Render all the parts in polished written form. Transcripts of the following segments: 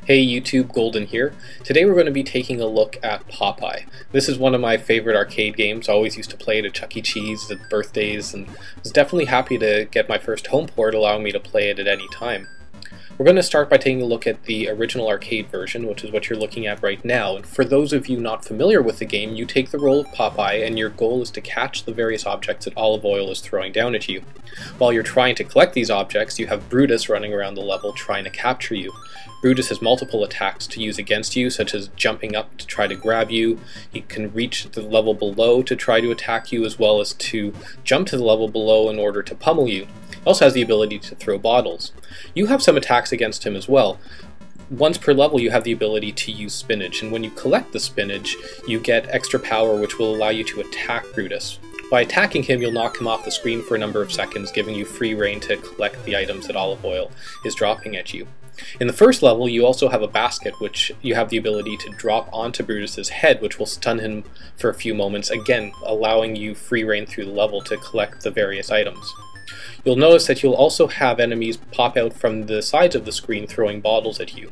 Hey YouTube, Golden here. Today we're going to be taking a look at Popeye. This is one of my favorite arcade games. I always used to play it at Chuck E. Cheese at birthdays and was definitely happy to get my first home port allowing me to play it at any time. We're going to start by taking a look at the original arcade version, which is what you're looking at right now. And for those of you not familiar with the game, you take the role of Popeye and your goal is to catch the various objects that Olive Oyl is throwing down at you. While you're trying to collect these objects, you have Brutus running around the level trying to capture you. Brutus has multiple attacks to use against you, such as jumping up to try to grab you. He can reach the level below to try to attack you, as well as to jump to the level below in order to pummel you. He also has the ability to throw bottles. You have some attacks against him as well. Once per level you have the ability to use spinach, and when you collect the spinach you get extra power which will allow you to attack Brutus. By attacking him you'll knock him off the screen for a number of seconds, giving you free reign to collect the items that Olive Oyl is dropping at you. In the first level you also have a basket which you have the ability to drop onto Brutus's head, which will stun him for a few moments, again allowing you free reign through the level to collect the various items. You'll notice that you'll also have enemies pop out from the sides of the screen throwing bottles at you.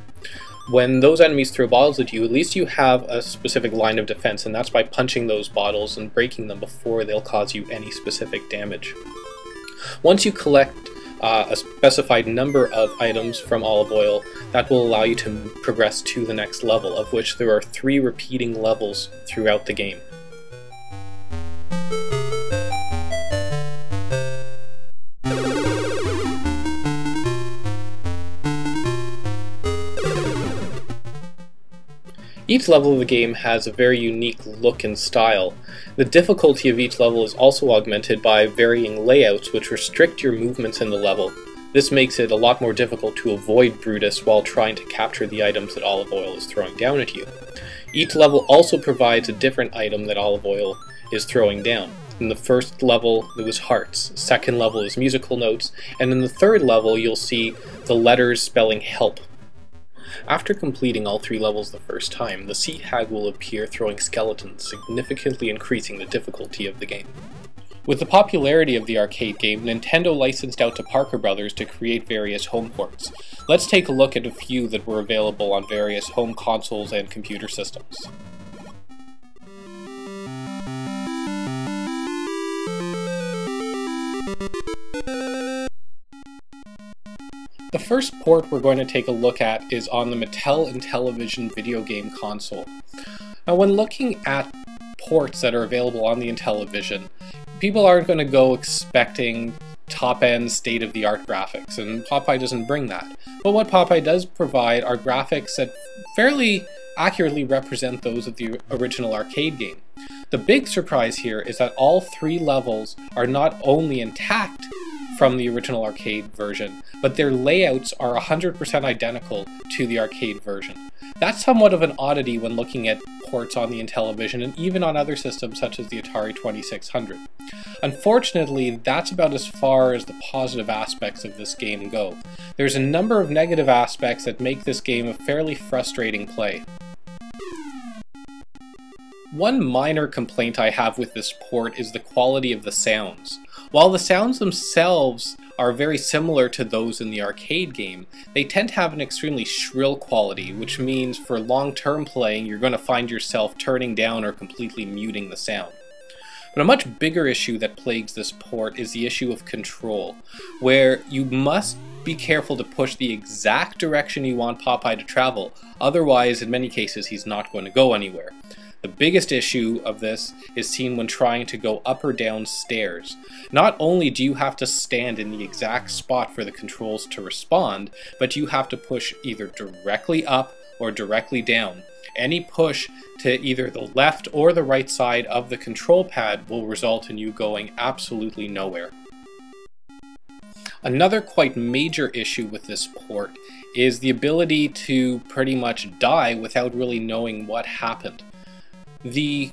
When those enemies throw bottles at you, at least you have a specific line of defense, and that's by punching those bottles and breaking them before they'll cause you any specific damage. Once you collect a specified number of items from Olive Oyl, that will allow you to progress to the next level, of which there are 3 repeating levels throughout the game. Each level of the game has a very unique look and style. The difficulty of each level is also augmented by varying layouts which restrict your movements in the level. This makes it a lot more difficult to avoid Brutus while trying to capture the items that Olive Oyl is throwing down at you. Each level also provides a different item that Olive Oyl is throwing down. In the first level it was hearts, second level is musical notes, and in the third level you'll see the letters spelling help. After completing all 3 levels the first time, the Sea Hag will appear throwing skeletons, significantly increasing the difficulty of the game. With the popularity of the arcade game, Nintendo licensed out to Parker Brothers to create various home ports. Let's take a look at a few that were available on various home consoles and computer systems. The first port we're going to take a look at is on the Mattel Intellivision video game console. Now, when looking at ports that are available on the Intellivision, people aren't going to go expecting top-end state-of-the-art graphics, and Popeye doesn't bring that. But what Popeye does provide are graphics that fairly accurately represent those of the original arcade game. The big surprise here is that all 3 levels are not only intact from the original arcade version, but their layouts are 100% identical to the arcade version. That's somewhat of an oddity when looking at ports on the Intellivision and even on other systems such as the Atari 2600. Unfortunately, that's about as far as the positive aspects of this game go. There's a number of negative aspects that make this game a fairly frustrating play. One minor complaint I have with this port is the quality of the sounds. While the sounds themselves are very similar to those in the arcade game, they tend to have an extremely shrill quality, which means for long-term playing you're going to find yourself turning down or completely muting the sound. But a much bigger issue that plagues this port is the issue of control, where you must be careful to push the exact direction you want Popeye to travel, otherwise in many cases he's not going to go anywhere. The biggest issue of this is seen when trying to go up or down stairs. Not only do you have to stand in the exact spot for the controls to respond, but you have to push either directly up or directly down. Any push to either the left or the right side of the control pad will result in you going absolutely nowhere. Another quite major issue with this port is the ability to pretty much die without really knowing what happened. The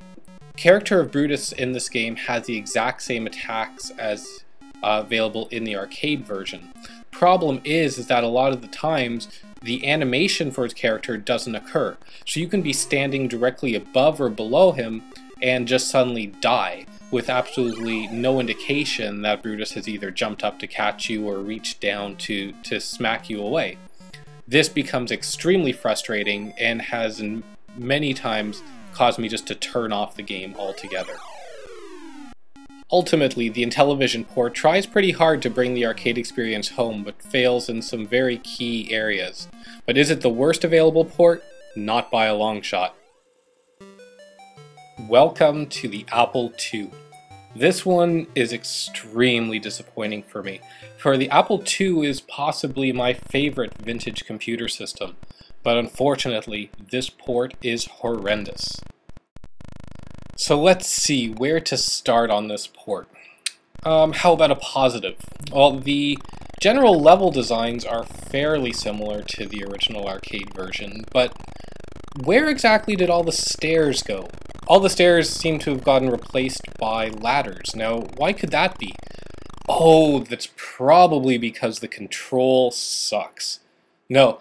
character of Brutus in this game has the exact same attacks as available in the arcade version. Problem is that a lot of the times the animation for his character doesn't occur. So you can be standing directly above or below him and just suddenly die with absolutely no indication that Brutus has either jumped up to catch you or reached down to smack you away. this becomes extremely frustrating and has many times caused me just to turn off the game altogether. Ultimately, the Intellivision port tries pretty hard to bring the arcade experience home, but fails in some very key areas. But is it the worst available port? Not by a long shot. Welcome to the Apple II. This one is extremely disappointing for me, for the Apple II is possibly my favorite vintage computer system, but unfortunately, this port is horrendous. So let's see where to start on this port. How about a positive? Well, the general level designs are fairly similar to the original arcade version, but where exactly did all the stairs go? All the stairs seem to have gotten replaced by ladders. Now, why could that be? Oh, that's probably because the control sucks. No,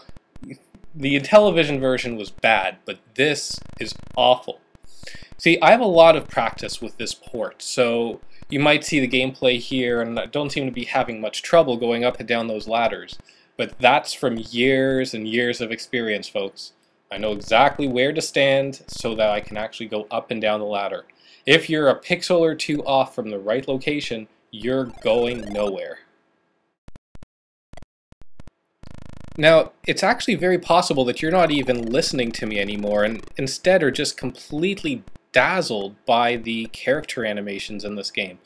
the Intellivision version was bad, but this is awful. See, I have a lot of practice with this port, so you might see the gameplay here, and I don't seem to be having much trouble going up and down those ladders. But that's from years and years of experience, folks. I know exactly where to stand so that I can actually go up and down the ladder. If you're a pixel or two off from the right location, you're going nowhere. Now, it's actually very possible that you're not even listening to me anymore and instead are just completely dazzled by the character animations in this game.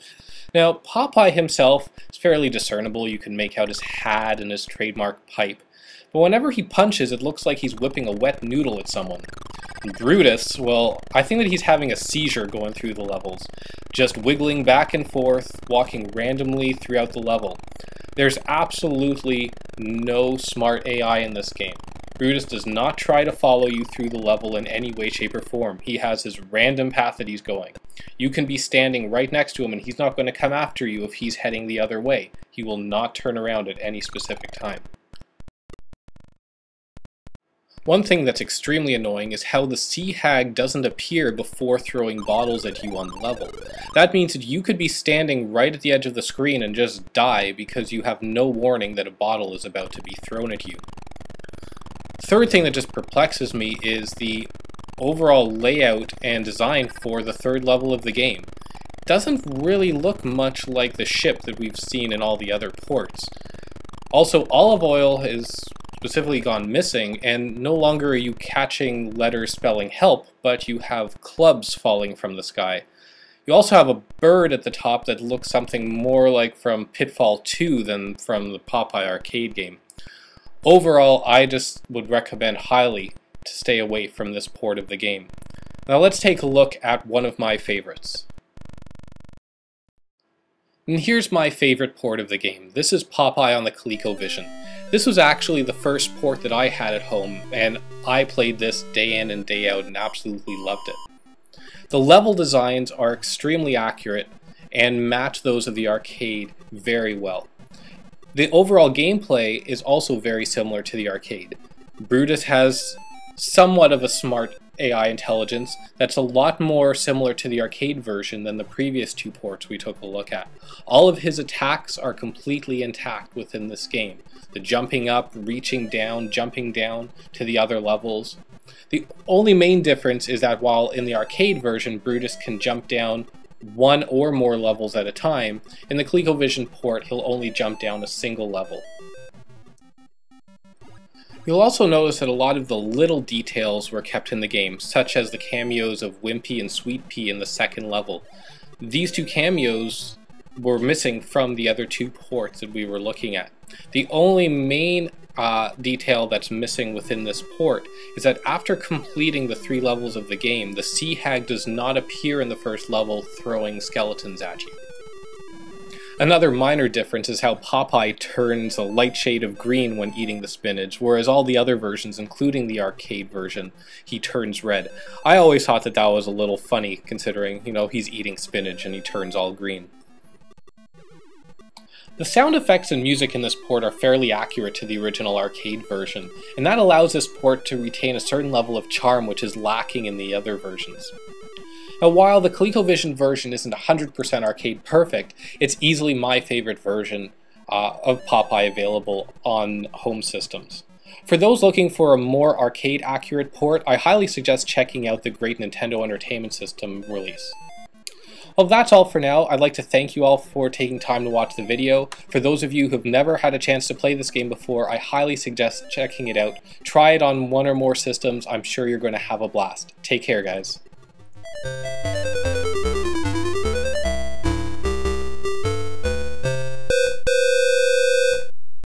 Now, Popeye himself is fairly discernible. You can make out his hat and his trademark pipe. But whenever he punches, it looks like he's whipping a wet noodle at someone. And Brutus, well, I think that he's having a seizure going through the levels, just wiggling back and forth, walking randomly throughout the level. There's absolutely no smart AI in this game. Brutus does not try to follow you through the level in any way, shape, or form. He has his random path that he's going. You can be standing right next to him and he's not going to come after you if he's heading the other way. He will not turn around at any specific time. One thing that's extremely annoying is how the sea hag doesn't appear before throwing bottles at you on the level. That means that you could be standing right at the edge of the screen and just die because you have no warning that a bottle is about to be thrown at you. Third thing that just perplexes me is the overall layout and design for the third level of the game. It doesn't really look much like the ship that we've seen in all the other ports. Also, olive oil is specifically gone missing, and no longer are you catching letters spelling help, but you have clubs falling from the sky. You also have a bird at the top that looks something more like from Pitfall 2 than from the Popeye arcade game. Overall, I just would recommend highly to stay away from this port of the game. Now let's take a look at one of my favorites. And here's my favorite port of the game. This is Popeye on the ColecoVision. This was actually the first port that I had at home, and I played this day in and day out and absolutely loved it. The level designs are extremely accurate and match those of the arcade very well. The overall gameplay is also very similar to the arcade. Brutus has somewhat of a smart AI intelligence that's a lot more similar to the arcade version than the previous two ports we took a look at. All of his attacks are completely intact within this game. The jumping up, reaching down, jumping down to the other levels. The only main difference is that while in the arcade version Brutus can jump down one or more levels at a time, in the ColecoVision port he'll only jump down a single level. You'll also notice that a lot of the little details were kept in the game, such as the cameos of Wimpy and Sweet Pea in the second level. These two cameos were missing from the other two ports that we were looking at. The only main detail that's missing within this port is that after completing the 3 levels of the game, the sea hag does not appear in the first level throwing skeletons at you. Another minor difference is how Popeye turns a light shade of green when eating the spinach, whereas all the other versions, including the arcade version, he turns red. I always thought that that was a little funny, considering, you know, he's eating spinach and he turns all green. The sound effects and music in this port are fairly accurate to the original arcade version, and that allows this port to retain a certain level of charm which is lacking in the other versions. Now, while the ColecoVision version isn't 100% arcade perfect, it's easily my favorite version of Popeye available on home systems. For those looking for a more arcade-accurate port, I highly suggest checking out the great Nintendo Entertainment System release. Well, that's all for now. I'd like to thank you all for taking time to watch the video. For those of you who've never had a chance to play this game before, I highly suggest checking it out. Try it on one or more systems. I'm sure you're going to have a blast. Take care, guys.